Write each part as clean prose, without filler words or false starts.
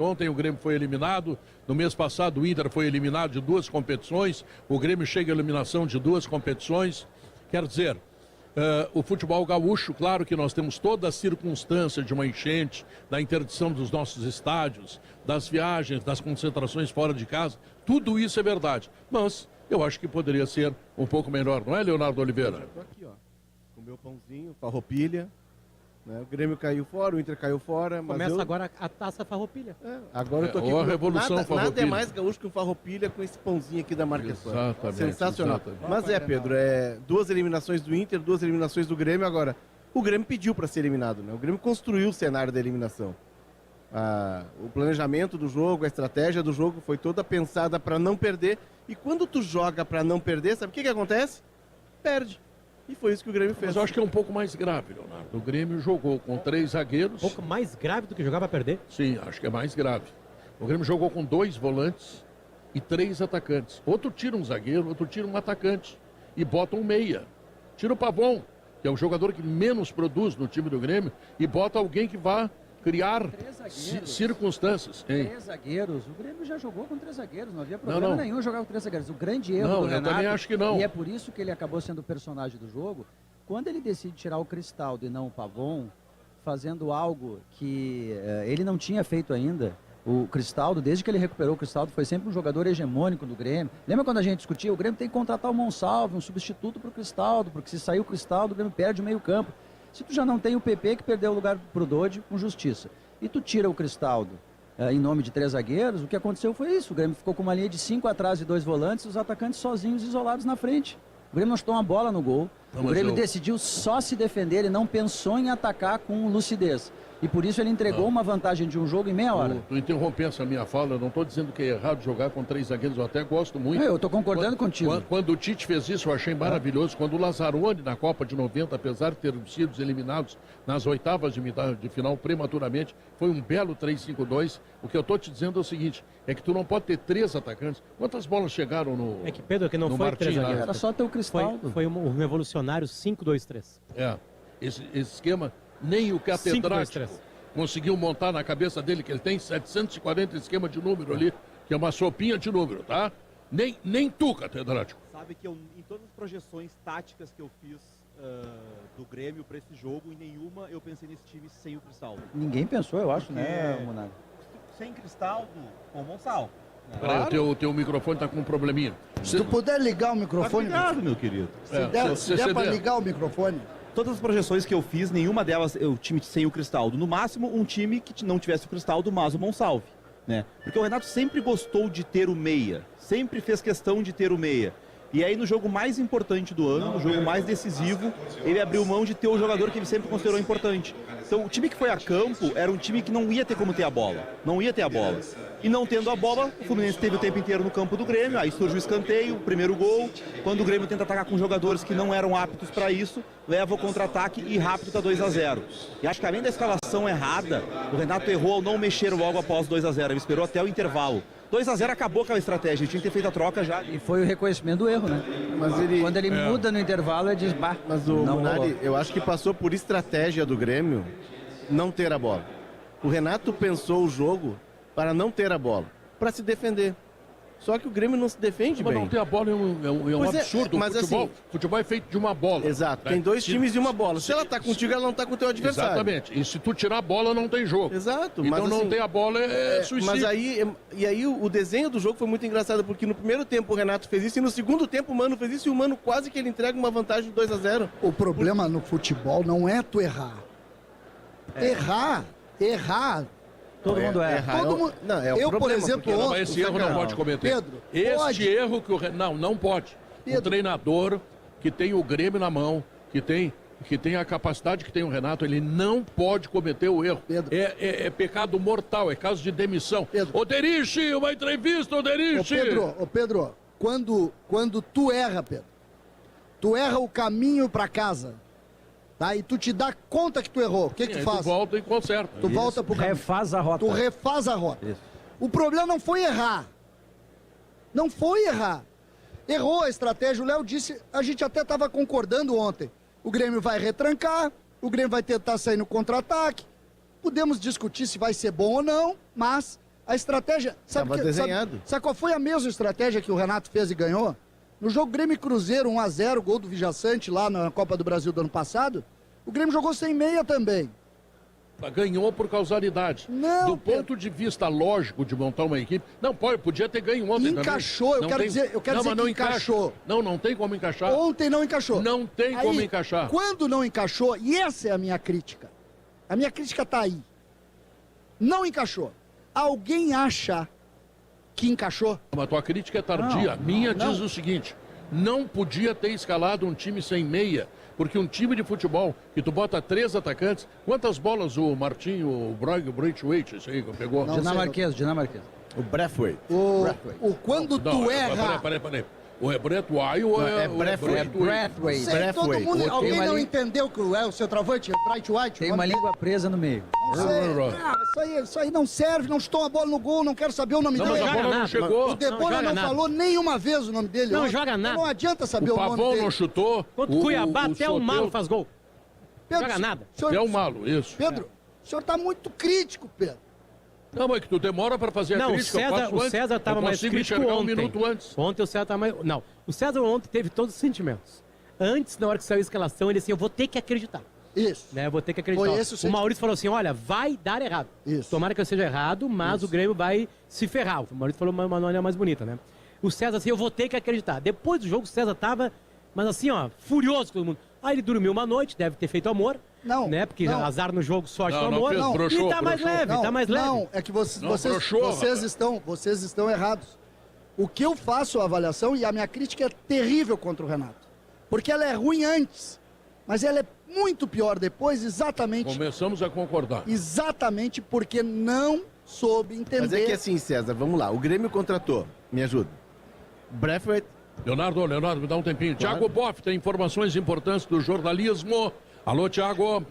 Ontem o Grêmio foi eliminado, no mês passado o Inter foi eliminado de 2 competições, o Grêmio chega à eliminação de 2 competições. Quer dizer, o futebol gaúcho, claro que nós temos toda a circunstância de uma enchente, da interdição dos nossos estádios, das viagens, das concentrações fora de casa, tudo isso é verdade. Mas eu acho que poderia ser um pouco melhor, não é, Leonardo Oliveira? Estou aqui, ó, com o meu pãozinho, farroupilha. O Grêmio caiu fora, o Inter caiu fora. Mas começa agora a taça farroupilha. Agora eu tô aqui. Ou a revolução nada é mais gaúcho que um farroupilha com esse pãozinho aqui da Marquespan. Exatamente. Sensacional. Exatamente. Mas Pedro, 2 eliminações do Inter, 2 eliminações do Grêmio. Agora, o Grêmio pediu para ser eliminado, né? O Grêmio construiu o cenário da eliminação. O planejamento do jogo, a estratégia do jogo foi toda pensada para não perder. E quando tu joga para não perder, sabe o que acontece? Perde. E foi isso que o Grêmio fez. Mas eu acho que é um pouco mais grave, Leonardo. O Grêmio jogou com 3 zagueiros. Um pouco mais grave do que jogar para perder? Sim, acho que é mais grave. O Grêmio jogou com 2 volantes e 3 atacantes. Outro tira um zagueiro, outro tira um atacante. E bota um meia. Tira o Pavon, que é o jogador que menos produz no time do Grêmio, e bota alguém que vá criar circunstâncias. 3 zagueiros. O Grêmio já jogou com 3 zagueiros. Não havia problema nenhum jogar com 3 zagueiros. O grande erro do Renato, eu também acho que não. E é por isso que ele acabou sendo o personagem do jogo, quando ele decide tirar o Cristaldo e não o Pavon, fazendo algo que ele não tinha feito ainda. O Cristaldo, desde que ele recuperou o Cristaldo, foi sempre um jogador hegemônico do Grêmio. Lembra quando a gente discutia? O Grêmio tem que contratar o Monsalve, um substituto para o Cristaldo, porque se sair o Cristaldo, o Grêmio perde o meio campo. Se tu já não tem o PP, que perdeu o lugar pro Dodi com justiça, e tu tira o Cristaldo em nome de 3 zagueiros, o que aconteceu foi isso. O Grêmio ficou com uma linha de 5 atrás e 2 volantes, os atacantes sozinhos, isolados na frente. O Grêmio não chutou uma bola no gol. O Grêmio decidiu só se defender, ele não pensou em atacar com lucidez. E por isso ele entregou uma vantagem de um jogo em meia hora. Tu interrompesse a minha fala, eu não estou dizendo que é errado jogar com 3 zagueiros, eu até gosto muito. Eu estou concordando contigo. Quando o Tite fez isso, eu achei maravilhoso. Quando o Lazzaroni, na Copa de 90, apesar de terem sido eliminados nas oitavas de final prematuramente, foi um belo 3-5-2. O que eu estou te dizendo é o seguinte, é que tu não pode ter 3 atacantes. Quantas bolas chegaram no É que, Pedro, que não foi 3 zagueiros. Era só ter o Cristaldo. Foi um revolucionário 5-2-3. Esse esquema, nem o catedrático conseguiu montar na cabeça dele, que ele tem 740 esquema de número ali, que é uma sopinha de número, tá? Nem tu, catedrático. Sabe que em todas as projeções táticas que eu fiz do Grêmio para esse jogo, em nenhuma eu pensei nesse time sem o Cristaldo. Ninguém pensou, eu acho, né, Monado? Sem Cristaldo, com o Monsalvo. Peraí, o teu microfone está com um probleminha. Se tu puder ligar o microfone... Obrigado, meu querido. Se der para ligar o microfone... Todas as projeções que eu fiz, nenhuma delas o time sem o Cristaldo. No máximo, um time que não tivesse o Cristaldo, mas o Monsalve, né? Porque o Renato sempre gostou de ter o meia, sempre fez questão de ter o meia. E aí no jogo mais importante do ano, no jogo mais decisivo, ele abriu mão de ter o jogador que ele sempre considerou importante. Então o time que foi a campo era um time que não ia ter como ter a bola, não ia ter a bola. E não tendo a bola, o Fluminense teve o tempo inteiro no campo do Grêmio, aí surge o escanteio, o primeiro gol. Quando o Grêmio tenta atacar com jogadores que não eram aptos para isso, leva o contra-ataque e rápido está 2-0. E acho que além da escalação errada, o Renato errou ao não mexer logo após 2-0, ele esperou até o intervalo. 2-0 acabou aquela estratégia, ele tinha que ter feito a troca já. E foi o reconhecimento do erro, né? Mas quando ele muda no intervalo, ele diz, bah, mas o Munari, eu acho que passou por estratégia do Grêmio não ter a bola. O Renato pensou o jogo para não ter a bola, para se defender. Só que o Grêmio não se defende bem. Mas não ter a bola é um absurdo. Mas futebol é feito de uma bola. Exato, tem 2 times e uma bola. Se ela tá contigo, ela não tá com o teu adversário. Exatamente. E se tu tirar a bola, não tem jogo. Exato. Então mas, não assim, ter a bola é suicídio. Mas aí o desenho do jogo foi muito engraçado, porque no primeiro tempo o Renato fez isso, e no segundo tempo o Mano fez isso, e o Mano quase que ele entrega uma vantagem de 2-0. O problema no futebol não é tu errar. Errar. Todo mundo erra. Todo mundo... Não, é o eu, problema, por exemplo, Não, ontem... esse erro não pode cometer. Pedro, este erro que o... Não pode. Pedro. Um treinador que tem o Grêmio na mão, que tem a capacidade que tem o Renato, ele não pode cometer o erro. Pedro. É pecado mortal, é caso de demissão. Pedro. Ô Deriche, uma entrevista, ô Deriche! Ô Pedro, quando tu erra, Pedro, tu erra o caminho para casa, tá? E tu te dá conta que tu errou. O que tu faz? Tu volta e conserta. Tu volta pro caminho. Refaz a rota. Tu refaz a rota. Isso. O problema não foi errar. Não foi errar. Errou a estratégia. O Léo disse, a gente até estava concordando ontem. O Grêmio vai retrancar, o Grêmio vai tentar sair no contra-ataque. Podemos discutir se vai ser bom ou não, mas A estratégia... Tava desenhado. Sabe qual foi a mesma estratégia que o Renato fez e ganhou? No jogo Grêmio e Cruzeiro, 1-0, gol do Vijaçante lá na Copa do Brasil do ano passado, o Grêmio jogou sem meia também. Ganhou por causalidade. Não, do ponto de vista lógico de montar uma equipe, não pode, podia ter ganho ontem encaixou, também. eu quero dizer que encaixou. Não tem como encaixar. Ontem não encaixou. Não tem Aí, como encaixar. Quando não encaixou, e essa é a minha crítica. A minha crítica tá aí. Não encaixou. Alguém acha que encaixou? Mas a tua crítica é tardia. A minha diz o seguinte: não podia ter escalado um time sem meia. Porque um time de futebol que tu bota 3 atacantes, quantas bolas o Martinho, o Braithwaite, esse aí que pegou? Não, Dinamarquês. O Braithwaite. Quando tu erra... Peraí. O é Braithwaite ou é Braithwaite. Sei, todo mundo, alguém Tem uma não li- entendeu que é o centroavante, Braithwaite? Tem uma língua presa no meio. Isso aí não serve, não chutou a bola no gol, não quero saber o nome Não, dele. mas a bola não nada. chegou. O Debola joga não nada. falou nenhuma vez o nome dele. Não ontem. joga nada. Não adianta saber O o nome Pavão dele. não chutou. Contra o Cuiabá, até o Malo Soteldo- faz gol. Pedro, joga nada. É o Malo, isso. Pedro, o senhor está muito crítico, Pedro. Não, mas que tu demora para fazer a Não, crítica. eu faço o antes. César estava Eu mais consigo crítico enxergar ontem. um minuto antes. Ontem o César estava mais... Não, o César ontem teve todos os sentimentos. Antes, na hora que saiu a escalação, ele disse, eu vou ter que acreditar. Isso. Né? Eu vou ter que acreditar. Foi esse o O sentimento. Maurício falou assim, olha, vai dar errado. Isso. Tomara que eu seja errado, mas o Grêmio vai se ferrar. O Maurício falou uma maneira mais bonita, né? O César assim, eu vou ter que acreditar. Depois do jogo, o César tava, mas assim, ó, furioso com todo mundo. Aí ele dormiu uma noite, deve ter feito amor. Não, Né? Porque não. azar no jogo, sorte Não, no não amor. fez, broxou, E tá mais broxou. leve, tá mais leve. Não, é que vocês, Não, broxou, vocês estão errados. O que eu faço a avaliação, e a minha crítica é terrível contra o Renato. Porque ela é ruim antes, mas ela é muito pior depois, Começamos a concordar. exatamente porque não soube entender. Mas é que assim, César, vamos lá. O Grêmio contratou. Me ajuda. Braithwaite. Leonardo, me dá um tempinho. Thiago Boff tem informações importantes do jornalismo. Alô, Thiago.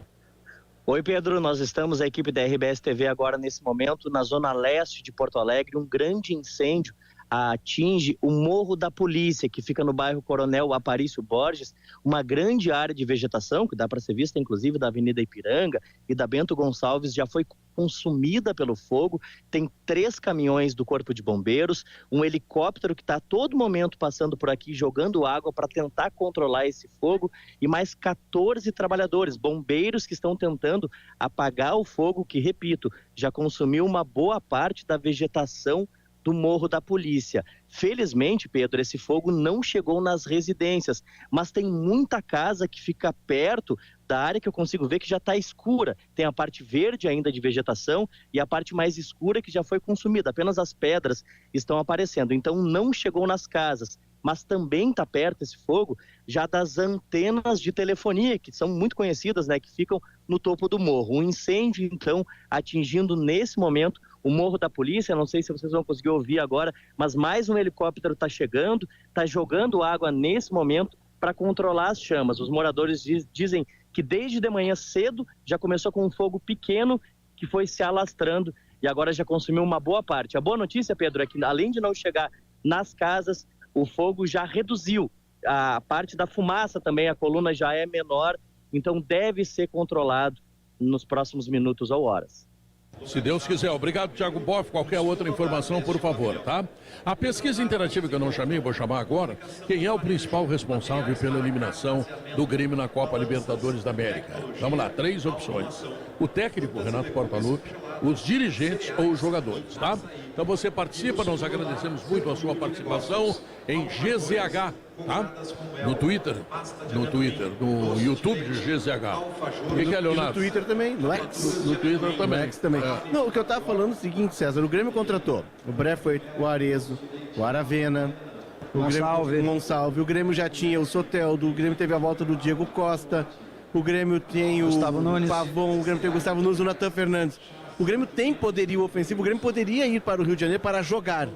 Oi, Pedro. Nós estamos, a equipe da RBS TV, agora nesse momento, na zona leste de Porto Alegre. Um grande incêndio atinge o Morro da Polícia, que fica no bairro Coronel Aparício Borges, uma grande área de vegetação, que dá para ser vista, inclusive, da Avenida Ipiranga e da Bento Gonçalves, já foi consumida pelo fogo. Tem 3 caminhões do Corpo de Bombeiros, um helicóptero que está a todo momento passando por aqui, jogando água para tentar controlar esse fogo, e mais 14 trabalhadores, bombeiros, que estão tentando apagar o fogo, que, repito, já consumiu uma boa parte da vegetação do Morro da Polícia. Felizmente, Pedro, esse fogo não chegou nas residências, mas tem muita casa que fica perto da área que eu consigo ver que já está escura. Tem a parte verde ainda de vegetação e a parte mais escura que já foi consumida. Apenas as pedras estão aparecendo. Então não chegou nas casas, mas também está perto esse fogo já das antenas de telefonia, que são muito conhecidas, né, que ficam no topo do morro. Um incêndio, então, atingindo nesse momento o Morro da Polícia. Não sei se vocês vão conseguir ouvir agora, mas mais um helicóptero está chegando, está jogando água nesse momento para controlar as chamas. Os moradores dizem que desde de manhã cedo já começou com um fogo pequeno que foi se alastrando e agora já consumiu uma boa parte. A boa notícia, Pedro, é que além de não chegar nas casas, o fogo já reduziu. A parte da fumaça também, a coluna já é menor, então deve ser controlado nos próximos minutos ou horas. Se Deus quiser. Obrigado, Thiago Boff. Qualquer outra informação, por favor, tá? A pesquisa interativa que eu não chamei, vou chamar agora. Quem é o principal responsável pela eliminação do Grêmio na Copa Libertadores da América? Vamos lá, 3 opções. O técnico, Renato Portaluppi, os dirigentes ou os jogadores, tá? Então você participa, nós agradecemos muito a sua participação em GZH, tá? No Twitter, no YouTube de GZH. O que é, E Leonardo? no Twitter também, no X. No Twitter também. No X também. É. Não, o que eu tava falando é o seguinte, César. O Grêmio contratou o Braithwaite, o Arezo, o Aravena, o Gonçalves. O Grêmio já tinha o Soteldo, o Grêmio teve a volta do Diego Costa, o Grêmio tem o Gustavo Nunes. Pavon, o Grêmio tem o Gustavo Nunes, o Natan Fernandes. O Grêmio tem poderio ofensivo, o Grêmio poderia ir para o Rio de Janeiro para jogar.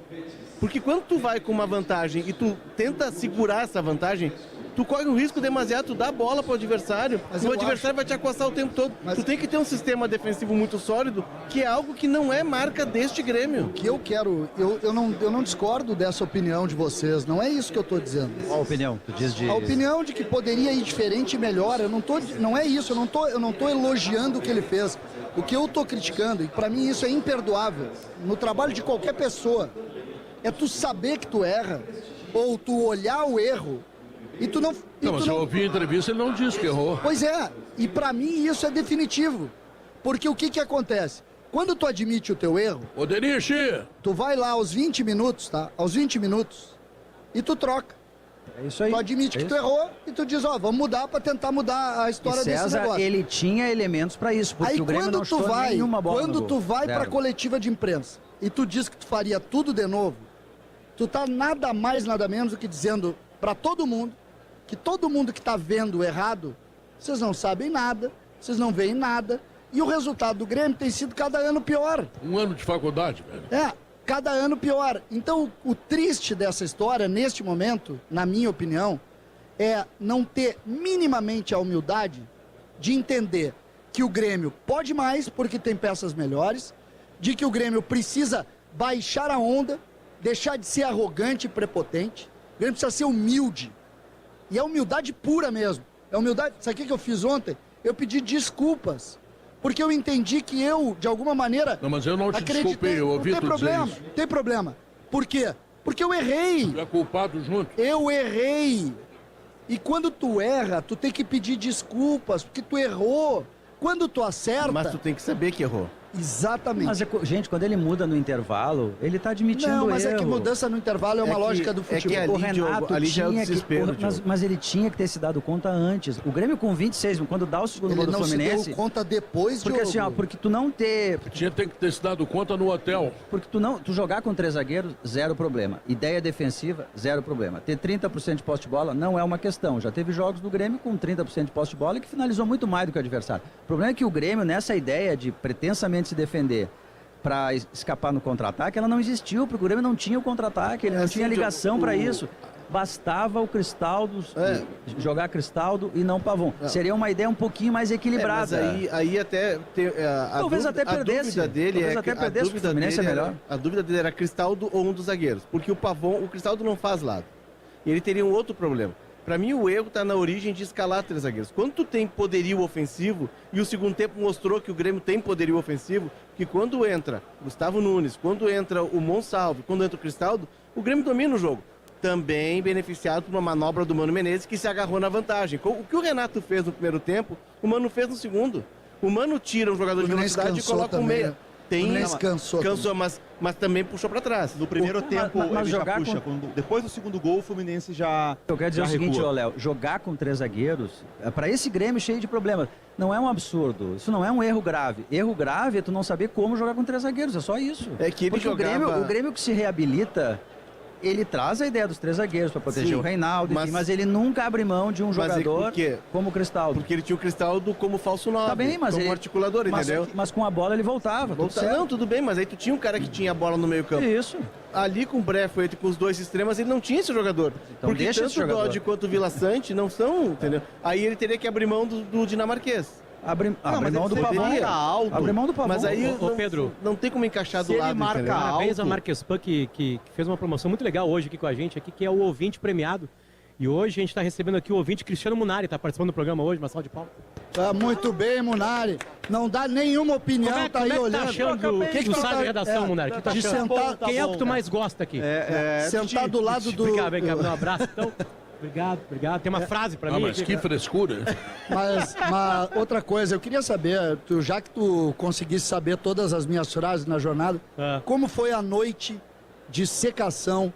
Porque quando tu vai com uma vantagem e tu tenta segurar essa vantagem, Tu corre um risco demasiado, tu dá a bola pro adversário, Mas e o eu adversário vai te acossar o tempo todo. Mas- Tu tem que ter um sistema defensivo muito sólido, que é algo que não é marca deste Grêmio. Que eu quero, eu não discordo dessa opinião de vocês, não é isso que eu estou dizendo. Qual a opinião? Tu diz de... A opinião de que poderia ir diferente e melhor, não é isso, eu não tô elogiando o que ele fez. O que eu tô criticando, e para mim isso é imperdoável, no trabalho de qualquer pessoa, é tu saber que tu erra, ou tu olhar o erro, e tu não... e Não, tu mas eu ouvi a entrevista, ele não disse que errou. Pois é, e para mim isso é definitivo, porque o que acontece? Quando tu admite o teu erro, Ô, Denise, tu vai lá aos 20 minutos, tá? Aos 20 minutos, e tu troca. É isso aí. Tu admite é que tu isso. errou e tu diz, ó, vamos mudar pra tentar mudar a E história desse César, negócio. ele tinha elementos pra isso, porque Aí o Grêmio quando não tu chutou vai, nenhuma bola quando no tu gol. vai pra Zero. coletiva de imprensa e tu diz que tu faria tudo de novo, tu tá nada mais, nada menos do que dizendo pra todo mundo que todo mundo que tá vendo errado, vocês não sabem nada, vocês não veem nada, e o resultado do Grêmio tem sido cada ano pior. um ano de faculdade, velho. É, cada ano pior. Então, o triste dessa história, neste momento, na minha opinião, é não ter minimamente a humildade de entender que o Grêmio pode mais porque tem peças melhores, de que o Grêmio precisa baixar a onda, deixar de ser arrogante e prepotente. O Grêmio precisa ser humilde. E é humildade pura mesmo. É humildade. Sabe o que eu fiz ontem? Eu pedi desculpas. Porque eu entendi que eu, de alguma maneira. Não, mas eu não te desculpei, eu ouvi não tem tu dizer problema, isso. não tem problema. Por quê? Porque eu errei. Tu é culpado junto. Eu errei. E quando tu erra, tu tem que pedir desculpas, porque tu errou. Quando tu acerta. Mas tu tem que saber que errou. Exatamente. Mas, gente, quando ele muda no intervalo, ele tá admitindo Não, mas erro. é que mudança no intervalo é uma É que- lógica do é que futebol. ali, O Renato Diogo, ali já é o tinha que... desespero, mas ele tinha que ter se dado conta antes. O Grêmio com 26, quando dá o segundo gol Ele do não se Fluminense... deu conta depois, Porque assim, ó, Diogo. porque tu não ter... Tem que ter se dado conta no hotel. Porque tu jogar com 3 zagueiros, zero problema. Ideia defensiva, zero problema. Ter 30% de posse de bola não é uma questão. Já teve jogos do Grêmio com 30% de posse de bola e que finalizou muito mais do que o adversário. O problema é que o Grêmio, nessa ideia de pretensamente se defender para escapar no contra-ataque, ela não existiu, porque o Grêmio não tinha o contra-ataque, ele não assim, tinha ligação para o- isso. Bastava o Cristaldo, É. jogar Cristaldo e não Pavon. Seria uma ideia um pouquinho mais equilibrada. Mas aí até tem, a Talvez dúvida, até perdesse. A dúvida dele Talvez é até que perdesse, porque o Fluminense é melhor. A dúvida dele era Cristaldo ou um dos zagueiros, porque o Pavon, o Cristaldo não faz lado. E ele teria um outro problema. Para mim o erro está na origem de escalar 3 zagueiros. Quando tu tem poderio ofensivo, e o segundo tempo mostrou que o Grêmio tem poderio ofensivo, que quando entra Gustavo Nunes, quando entra o Monsalvo, quando entra o Cristaldo, o Grêmio domina o jogo. Também beneficiado por uma manobra do Mano Menezes que se agarrou na vantagem. O que o Renato fez no primeiro tempo, o Mano fez no segundo. O Mano tira um jogador de Fluminense velocidade e cansou coloca um também, meia. né? Tem, Fluminense cansou mas também puxou para trás. No primeiro tempo, mas ele já jogar puxa. com- Depois do segundo gol, o Fluminense já Eu quero dizer já o seguinte, recua. ô Léo, jogar com 3 zagueiros, para esse Grêmio cheio de problemas, não é um absurdo, isso não é um erro grave. Erro grave é tu não saber como jogar com 3 zagueiros, é só isso. É que ele Porque jogava- o Grêmio que se reabilita, ele traz a ideia dos 3 zagueiros para proteger Sim, o Reinaldo, enfim, mas ele nunca abre mão de um Mas é jogador porque- como o Cristaldo. Porque ele tinha o Cristaldo como falso 9, Tá bem, mas como ele... articulador, mas, entendeu? mas com a bola ele voltava, tudo certo. Não, tudo bem, mas aí tu tinha um cara que tinha a bola no meio campo. Isso. Ali com o Brefoet e com os dois extremas, ele não tinha esse jogador. Então porque deixa tanto esse o jogador. Dodge quanto o Vila Sante não são, entendeu? Aí ele teria que abrir mão do dinamarquês. Abre mas mão ele do Pavão. poderia. alto. Abre mão do Pavão. Mas aí Ô, Pedro, não tem como encaixar se do ele lado, marca entendeu? alto- parabéns ao Marques Pan, que fez uma promoção muito legal hoje aqui com a gente, aqui, que é o ouvinte premiado. E hoje a gente está recebendo aqui o ouvinte Cristiano Munari, está participando do programa hoje, uma salva de palmas. Tá muito bem, Munari. Não dá nenhuma opinião, tá aí como é que tá olhando. achando O que que do tu sala tá- de redação, Munari? O que tá de achando? sentar- Quem é o que tu mais gosta aqui? sentar do lado do... Vem cá, um abraço então. Obrigado. Tem uma frase para Ah, mim mas aqui. que frescura. Mas outra coisa, eu queria saber, já que tu conseguisse saber todas as minhas frases na jornada, Ah. como foi a noite de secação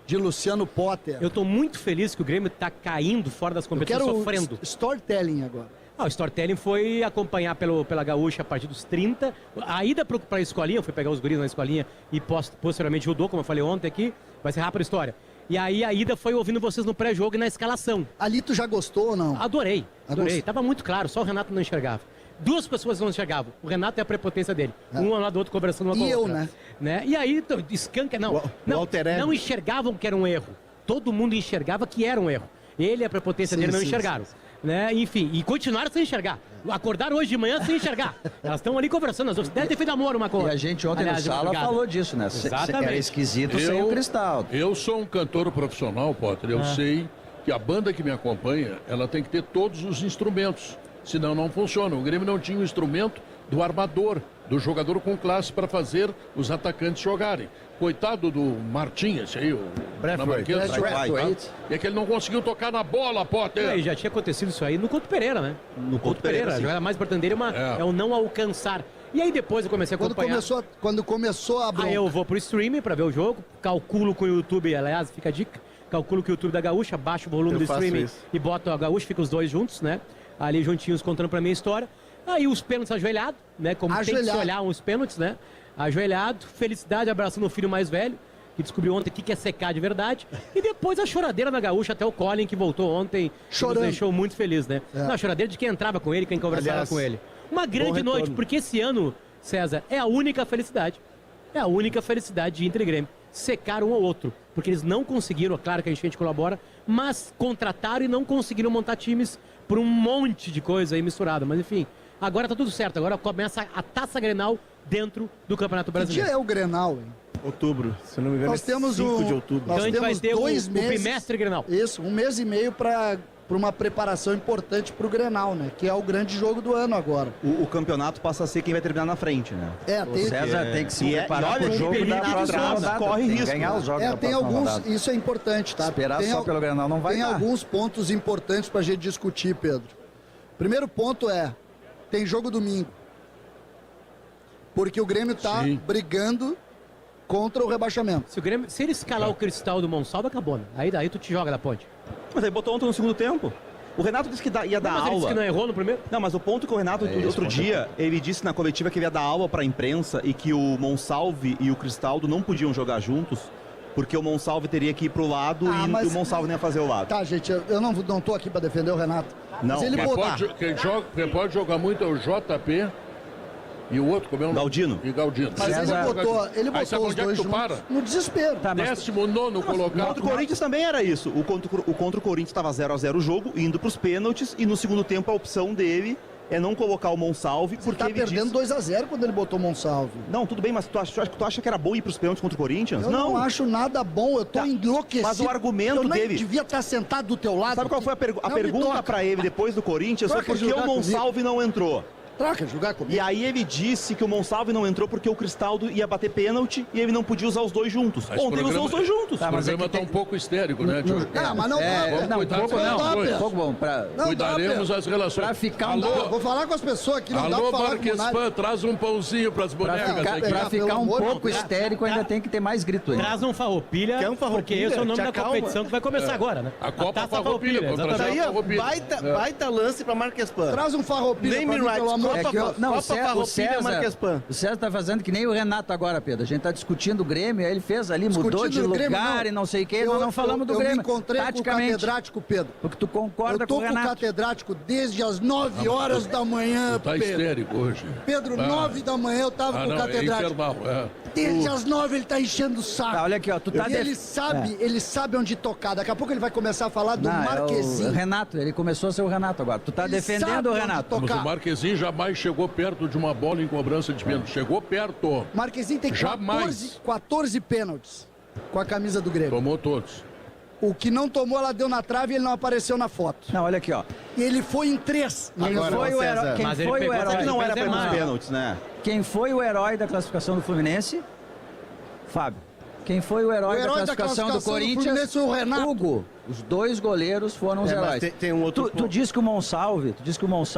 de Luciano Potter? Eu tô muito feliz que o Grêmio tá caindo fora das Eu competições, quero sofrendo. storytelling agora. O storytelling foi acompanhar pela Gaúcha a partir dos 30. A ida para a escolinha, foi pegar os guris na escolinha e posteriormente judô, como eu falei ontem aqui. Vai ser rápida a história. E aí a ida foi ouvindo vocês no pré-jogo e na escalação. Ali tu já gostou ou não? Adorei. Gostei. Tava muito claro, só o Renato não enxergava. Duas pessoas não enxergavam. O Renato é a prepotência dele. Um ao lado do outro conversando uma com a E eu, outra. né? E aí, escanca, não. O alter ego. Não enxergavam que era um erro. Todo mundo enxergava que era um erro. Ele e a prepotência Sim, dele não sim, enxergaram. Né? Enfim, e continuaram sem enxergar. Acordaram hoje de manhã sem enxergar. Elas estão ali conversando, as duas. Deve ter feito amor uma coisa. E a gente ontem Aliás, no Sala obrigado. falou disso, né? Exatamente. Era esquisito sem o Cristaldo. Eu sou um cantor profissional, Potter. Eu sei que a banda que me acompanha, ela tem que ter todos os instrumentos. Senão não funciona. O Grêmio não tinha o instrumento do armador, do jogador com classe para fazer os atacantes jogarem. Coitado do Martins, aí, o dinamarquês, Braithwaite. é que ele não conseguiu tocar na bola, Potter. E já tinha acontecido isso aí no Couto Pereira, né? No Couto Pereira, A sim. jogada mais importante dele é o não alcançar. E aí depois eu comecei a acompanhar. Quando começou a bronca. Aí eu vou pro streaming pra ver o jogo, calculo com o YouTube, aliás, fica a dica, calculo com o YouTube da Gaúcha, baixo o volume Eu do faço streaming isso. e boto a Gaúcha, fica os dois juntos, né? Ali juntinhos contando pra mim a história. Aí os pênaltis ajoelhado, né? Como tem que se Ajoelhado. olhar uns pênaltis, né? Ajoelhado, felicidade, abraçando o filho mais velho, que descobriu ontem o que é secar de verdade. E depois a choradeira na Gaúcha, até o Colin, que voltou ontem, que Chorando. nos deixou muito feliz, né? Não, a choradeira de quem entrava com ele, quem conversava Aliás, com ele. Uma grande retorno. noite, porque esse ano, César, é a única felicidade. É a única felicidade de Inter e Grêmio. Secar um ao outro. Porque eles não conseguiram, claro que a gente colabora, mas contrataram e não conseguiram montar times por um monte de coisa aí misturada. Mas enfim, agora tá tudo certo. Agora começa a Taça Grenal dentro do Campeonato Que dia Brasileiro. é o Grenal, hein? Outubro, se eu não me engano, Nós temos 5 o- de outubro. nós Então a gente vai temos ter o 2 meses. bimestre Grenal. Isso, 1 mês e meio para uma preparação importante para o Grenal, né? Que é o grande jogo do ano agora. O campeonato passa a ser quem vai terminar na frente, né? É, tem, O César tem que se E preparar olha, pro o jogo Felipe da próxima atrás rodada. corre Tem que risco, ganhar né? os jogos da tem próxima alguns, rodada. isso é importante, tá? Esperar tem só al- pelo Grenal não vai Tem dar. alguns pontos importantes para a gente discutir, Pedro. Primeiro ponto tem jogo domingo. Porque o Grêmio tá Sim. brigando contra o rebaixamento. Se ele escalar o cristal do Monsalvo, acabou, né? Aí daí tu te joga da ponte. Mas aí botou ontem no segundo tempo. O Renato disse que ia dar Mas ele disse aula. que não errou no primeiro. Não, mas o ponto que o Renato, outro dia, ele disse na coletiva que ele ia dar aula para a imprensa e que o Monsalve e o Cristaldo não podiam jogar juntos, porque o Monsalve teria que ir pro lado e mas- o Monsalve não ia fazer o lado. Tá, gente, eu não tô aqui para defender o Renato. Não, Mas ele Quem botar. quem pode jogar muito é o JP e o outro, como é o nome? Galdino. E Galdino. Mas César- ele Aí sabe botou os onde é que dois tu para? juntos no desespero. Tá, mas 19º colocado. Contra o Corinthians também era isso. O contra o Corinthians estava 0-0 o jogo, indo para os pênaltis, e no segundo tempo a opção dele é não colocar o Monsalve, porque Tá ele perdendo disse... 2-0 quando ele botou o Monsalve. Não, tudo bem, mas tu acha que era bom ir para os pênaltis contra o Corinthians? Eu não acho nada bom, eu tô Tá, enlouquecido. mas o argumento eu nem dele- devia estar sentado do teu lado. Sabe qual foi a Não me pergunta toca. para ele depois do Corinthians? Foi Troca por que jogar o Monsalve não entrou. Troca, jogar comigo. E aí ele disse que o Monsalve não entrou porque o Cristaldo ia bater pênalti e ele não podia usar os dois juntos. Mas Ontem ele usou os dois juntos. Tá, mas o programa é que tá um pouco histérico, né, Diogo? Mas não Vamos não, cuidar pouco das não, coisas. pouco bom. Não Cuidaremos dá, as relações. Pra ficar um Alô, Eu vou falar com as pessoas aqui, não dá alô pra falar com o Munari. Marquespan, traz um pãozinho pras bonecas aqui. Pra pelo ficar um amor de pouco Deus. histérico, ainda tem que ter mais grito aí. Traz um farroupilha, Quer um farroupilha? porque esse é o nome Te da acalma. competição que vai começar agora, né? A Copa Taça Farroupilha, contra exatamente. Isso aí, ó, Farroupilha. baita lance pra Marquespan. Traz um farroupilha Name pra mim, rights, pelo amor Copa, de É que eu- não, Copa o Cé- o Farroupilha César, Marquespan. o César tá fazendo que nem o Renato agora, Pedro. A gente tá discutindo o Grêmio, aí ele fez ali, mudou Discutindo de o lugar Grêmio, e não sei o que, nós não falamos do eu Grêmio. me encontrei com o taticamente, catedrático, Pedro. porque tu concorda Eu tô com o com o Renato. catedrático desde as 9 horas da manhã, Tá Pedro. histérico hoje. Pedro, 9 da manhã eu tava com o Não, é catedrático. infernal. Desde as 9 ele tá enchendo o saco. Tá, olha aqui, ó, tu tá E ele sabe onde tocar. Daqui a pouco ele vai começar a falar do Não, é Marquezinho. o Renato, ele começou a ser o Renato agora. Tu tá Ele sabe defendendo o onde Renato. tocar. Mas o Marquezinho jamais chegou perto de uma bola em cobrança de pênalti. Chegou perto. Marquezinho tem Jamais. 14 pênaltis com a camisa do Grêmio. Tomou todos. O que não tomou, ela deu na trave e ele não apareceu na foto. Não, olha aqui, ó. E ele foi em 3. Quem Agora, foi o César. herói? Quem Mas ele foi o pegou herói? Que não era Benzema. para os pênaltis, né? Quem foi o herói da classificação do Fluminense? Fábio. Quem foi o herói, da classificação do Corinthians? Fluminense foi o Renato. Hugo. Os dois goleiros foram os É, mas heróis. tem um outro Tu disse que o Monsalve,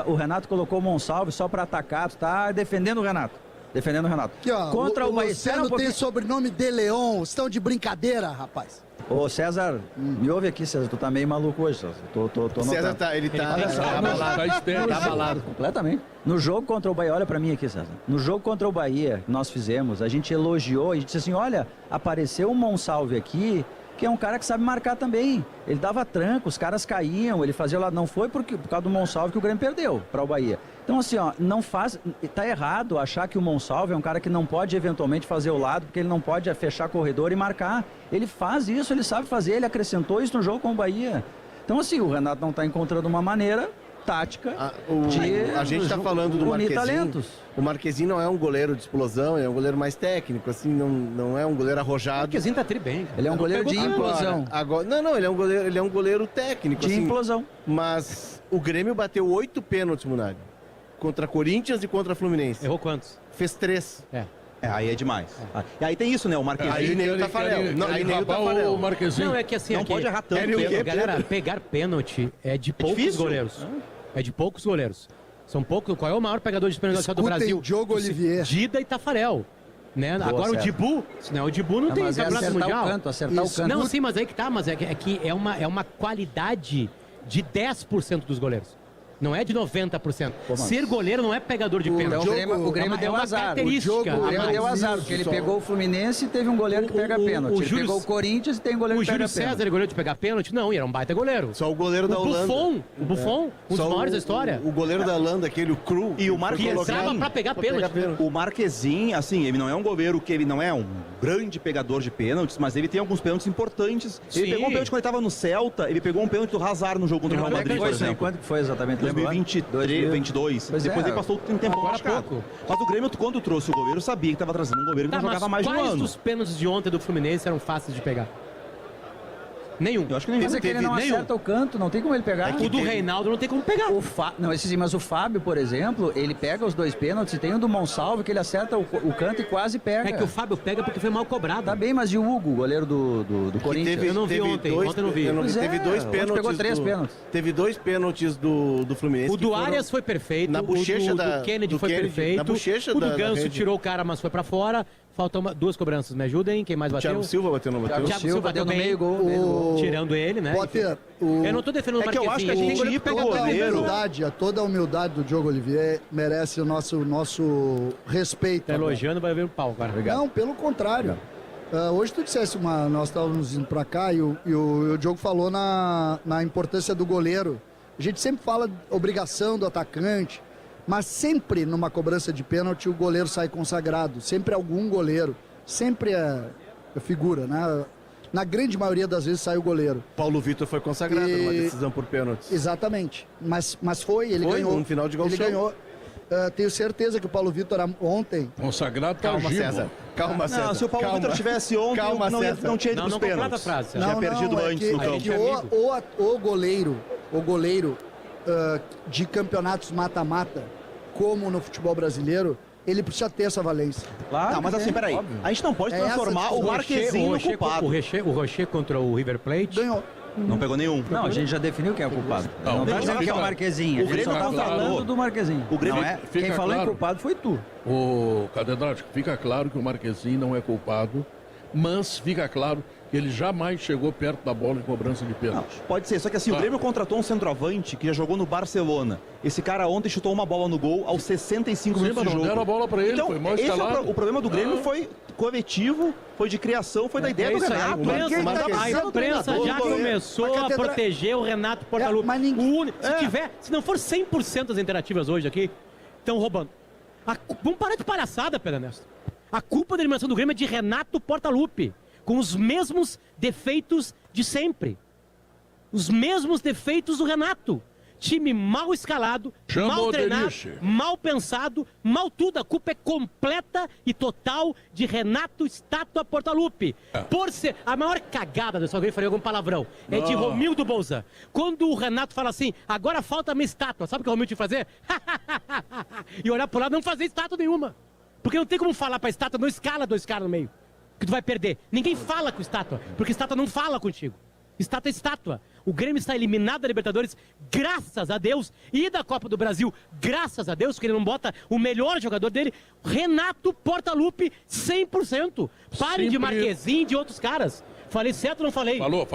o Renato colocou o Monsalve só pra atacar, tu tá defendendo o Renato. Defendendo o Renato. Aqui, ó, Contra o Bahia. Espera um Luciano tem pouquinho. sobrenome de Leon. Estão de brincadeira, rapaz. Ô, César, me ouve aqui, César. Tu tá meio maluco hoje, César. Tô O César notando. ele tá... Olha só, Tá histérico. Tá abalado. Completamente. No jogo contra o Bahia, olha pra mim aqui, César. No jogo contra o Bahia que nós fizemos, a gente elogiou, a gente disse assim, olha, apareceu um Monsalve aqui, que é um cara que sabe marcar também. Ele dava tranco, os caras caíam, ele fazia o lado. Não foi por causa do Monsalve que o Grêmio perdeu para o Bahia. Então, assim, ó, não faz. Tá errado achar que o Monsalve é um cara que não pode eventualmente fazer o lado, porque ele não pode fechar corredor e marcar. Ele faz isso, ele sabe fazer, ele acrescentou isso no jogo com o Bahia. Então, assim, o Renato não está encontrando uma maneira tática A gente está falando do unir Marquezinho. talentos. O Marquezinho não é um goleiro de explosão, é um goleiro mais técnico, assim, não é um goleiro O arrojado. Marquezinho tá tri bem. cara. Ele é um Não goleiro pegou de pênalti. implosão. Agora, não, ele é um goleiro técnico, De assim, implosão. mas o Grêmio bateu 8 pênaltis, Munari, contra Corinthians e contra Fluminense. Errou quantos? Fez 3. Aí é demais. E aí tem isso, né? O Marquezinho Aí nem o Querem- Tafarel. querem- Não, aí querem nem o rabar Tafarel. o Marquezinho. Não, é que assim... não aqui, pode errar tanto. Querem o quê? pênalti. Galera, pegar pênalti é de poucos difícil. goleiros. É de poucos goleiros. São poucos. Qual é o maior pegador de pênalti da história do Escutem, Brasil? Diogo Olivier. Dida e Tafarel. Né? Agora certo. o Dibu, né? O Dibu não tem Mas é campeonato acertar mundial. o canto, acertar Isso. o canto. Não, sim, mas aí que tá, mas é que é uma qualidade de 10% dos goleiros. Não é de 90%. Ser goleiro não é pegador de O pênalti. Então o Grêmio é deu uma azar. característica. O O Grêmio Ah, deu mas azar, porque ele só. pegou o Fluminense e teve um goleiro que pega pênalti. Ele Júlio- pegou o Corinthians e tem um goleiro O que pega Júlio César pênalti. é goleiro de pegar pênalti? Não, e era um baita goleiro. Só o goleiro da Holanda. O Buffon, um dos Só maiores da história. O goleiro da Holanda, aquele, o Cru. E o Que Marquezinho. entrava pra pegar pênalti. O Marquezinho, assim, ele não é um goleiro que ele não é um grande pegador de pênaltis, mas ele tem alguns pênaltis importantes. Ele Sim. pegou um pênalti quando ele tava no Celta, ele pegou um pênalti do Hazard no jogo contra o Real Quando é que Madrid, foi por isso aí? exemplo. Quanto que foi exatamente? Lembra? 2023, 22. Pois Depois é. ele passou um tempo Agora há machucado. pouco. Mas o Grêmio, quando trouxe o goleiro, sabia que estava trazendo um goleiro que Tá, não mas jogava mais de um quais ano. dos pênaltis de ontem do Fluminense eram fáceis de pegar? Nenhum. Eu acho que nem Mas é que ele não nenhum. acerta o canto, não tem como ele pegar. O do Reinaldo não tem como pegar. Não, esse sim, mas o Fábio, por exemplo, ele pega os dois pênaltis e tem o do Monsalve que ele acerta o canto e quase pega. É que o Fábio pega porque foi mal cobrado. Tá bem, mas e o Hugo, goleiro do Corinthians? Eu não vi ontem, ontem eu não vi. Eu não vi. Pois Teve é, dois ontem pênaltis. pegou 3 pênaltis. Teve 2 pênaltis do Fluminense. O que do foram Arias foi perfeito, na bochecha o da- do Kennedy do foi Kennedy, perfeito, na bochecha o do da Ganso rede. tirou o cara, mas foi pra fora. Faltam 2 cobranças, me ajudem, quem mais O bateu? Thiago Silva bateu, não bateu? Thiago Silva Silva bateu deu no bem, meio gol. tirando ele, né? Potter, Eu não tô defendendo o É que eu acho que a Marquezinho. gente ir pro toda a goleiro. humildade, toda a humildade do Diogo Olivier merece o nosso respeito. Tá agora. elogiando, vai ver o pau, cara. Não, pelo contrário. Hoje tu dissesse nós estávamos indo pra cá e o Diogo falou na importância do goleiro. A gente sempre fala de obrigação do atacante, mas sempre numa cobrança de pênalti o goleiro sai consagrado. Sempre algum goleiro. Sempre é figura, né? Na grande maioria das vezes sai o goleiro. Paulo Vitor foi consagrado E- numa decisão por pênaltis. Exatamente. Mas foi, ele Foi, ganhou. num final de gol Ele show. ganhou. Tenho certeza que o Paulo Vitor ontem. Consagrado tá o Calma, Gibo. César. Calma, César. Não, se o Paulo Calma. Vitor tivesse ontem, Calma, não César. tinha ido Não, pros não completa a pênaltis. frase, César. Tinha perdido antes é no que, campo. A gente é o goleiro de campeonatos mata-mata, como no futebol brasileiro, ele precisa ter essa valência. Claro Não, mas que assim, tem, peraí. óbvio. A gente não pode É essa transformar o discussão. Marquezinho no culpado. O Rocher contra o River Plate. Ganhou. Não pegou nenhum. Não, a gente já definiu quem é o culpado. Não, Não tá não, dizendo que é o fica- Marquezinho. A o gente Grêmio só tá tá falando claro. do Marquezinho. O Grêmio- Não é, Fica quem falou em claro. culpado foi tu. O catedrático, fica claro que o Marquezinho não é culpado, mas fica claro que ele jamais chegou perto da bola em cobrança de Não, pênalti. pode ser, só que assim, o Ah. Grêmio contratou um centroavante que já jogou no Barcelona. Esse cara ontem chutou uma bola no gol aos 65 Sim, minutos mas de não jogo. deram a bola pra ele, Então, foi mal esse é escalado. o problema do Grêmio Ah. foi coletivo, foi de criação, foi da ideia do isso aí, Renato. a imprensa, Marquezinho- a imprensa já treinador. começou Mas a catedra- proteger o Renato Portaluppi. mas ninguém- Se não for 100% das interativas hoje aqui, estão roubando. Vamos parar de palhaçada, Pedro Ernesto. A culpa da eliminação do Grêmio é de Renato Portaluppi, com os mesmos defeitos de sempre. Os mesmos defeitos do Renato. Time mal escalado, Chama mal o treinado, Denise. mal pensado, mal tudo. A culpa é completa e total de Renato Estátua Portaluppi. Por ser a maior cagada dessa alguém falei algum palavrão. É de Não. Romildo Bolza. Quando o Renato fala assim, agora falta a minha estátua. Sabe o que o Romildo tinha que fazer? E olhar pro lado e não fazer estátua nenhuma. Porque não tem como falar pra estátua, não escala 2 caras no meio. Que tu vai perder. Ninguém fala com estátua, porque estátua não fala contigo. Estátua é estátua. O Grêmio está eliminado da Libertadores, graças a Deus, e da Copa do Brasil, graças a Deus, porque ele não bota o melhor jogador dele, Renato Portaluppi, 100%. Parem de Sempre- Marquezinho e de outros caras. Falei certo ou não falei? Falou.